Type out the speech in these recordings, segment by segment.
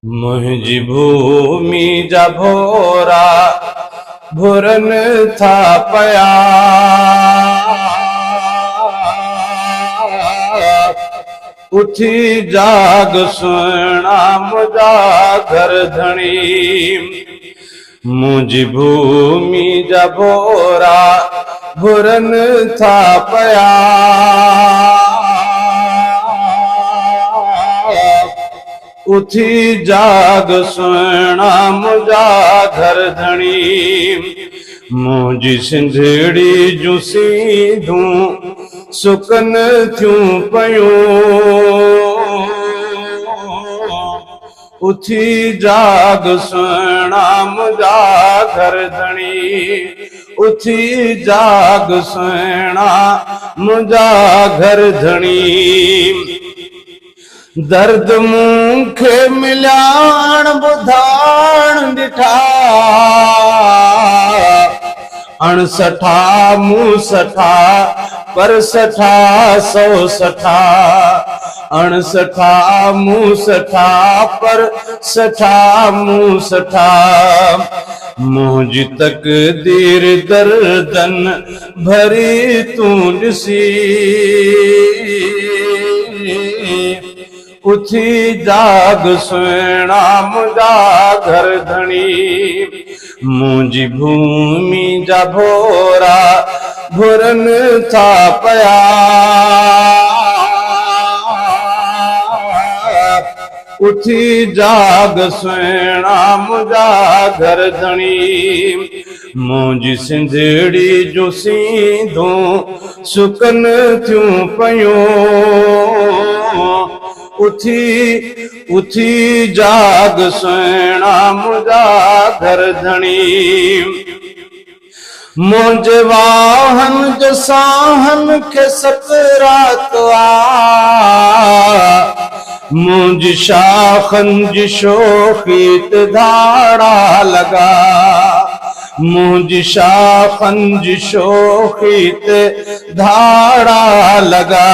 मुंहिंजी भूमि जा भोरा भुरन था पया, उठी जाग सुहिणा मुंहिंजा घर धणी। मुंहिंजी भूमि जा भोरा भुरन था पया, उठी जाग सुहिणा मुंहिंजा घर धणी। मुंहिंजी सिंधड़ी जूं सीधूं सुकन थियूं पयूं, उठी जाग सुहिणा मुंहिंजा घर धणी। उठी जाग सुहिणा मुंहिंजा घर धणी। दर्द मूंखे मिलाण ॿुधाण ॾिठा, अणसठा मूं सठा पर सठा सौ सठा। अणसठा मूं सठा पर सठा मूं सठा। मुंहिंजी तकदीर दर्दन भरी तूं ॾिसी, उठी जाग सुहिणा मुंहिंजा घर धणी। मुंहिंजी भूमि जा भोरा भुरन था पया, उठी जाग सुहिणा मुंहिंजा घर धणी। मुंहिंजी सिंधड़ी जूं सीधूं सुकन थियूं पयूं, उठी जाग सुहिणा मुंहिंजा घर धणी। मुंहिंजे वाहन जो साहन खे सकरात आ, मुंहिंजी शाखन जी शोखी ते धाड़ा लगा। मुंहिंजी शाखन जी शोखी ते धाड़ा लगा।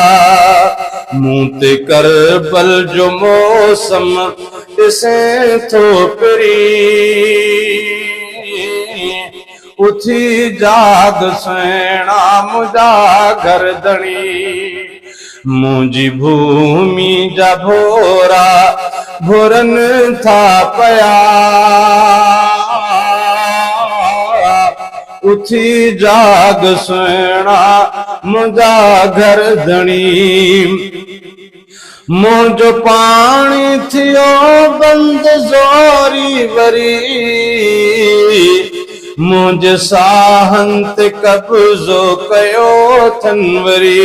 मूं ते करबल जो मौसम ॾिसे थो पिरी, उठी जाग सुहिणा मुंहिंजा घर धणी। मुंहिंजी भूमि जा भोरा भुरन था पया, उठी जाग सुहिणा मुंहिंजा घर धणी। मुंहिंजो पाणी थियो बंद ज़ोरी वरी, मुंहिंजे साहन ते कब्ज़ो कयो अथनि वरी।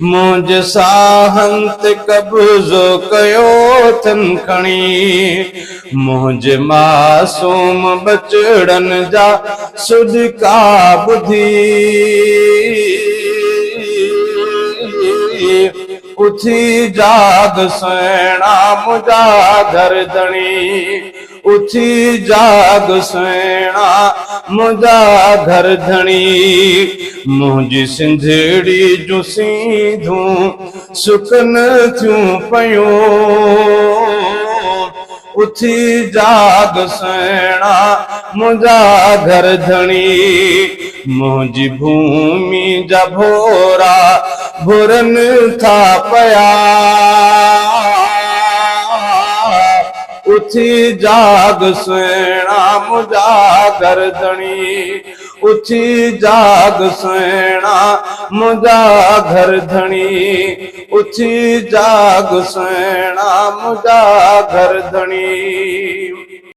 मुंहिंजे साहन ते कब्ज़ो कयो अथनि खणी। मुंहिंजे मासूम बचड़नि जा सुदिका ॿुधी, उठी जाग सुहिणा मुंहिंजा घर धणी। उठी जाग सुहिणा मुंहिंजा घर धणी। मुंहिंजी सिंधड़ी जूं सीधूं सुकन थियूं पयूं, उठी जाग सुहिणा मुंहिंजा घर धणी। मुंहिंजी भूमि जा भोरा भुरन था पया, उठी जाग सुहिणा मुंहिंजा घर धणी। उठी जाग सुहिणा मुंहिंजा घर धणी। उठी जाग सुहिणा मुंहिंजा घर धणी।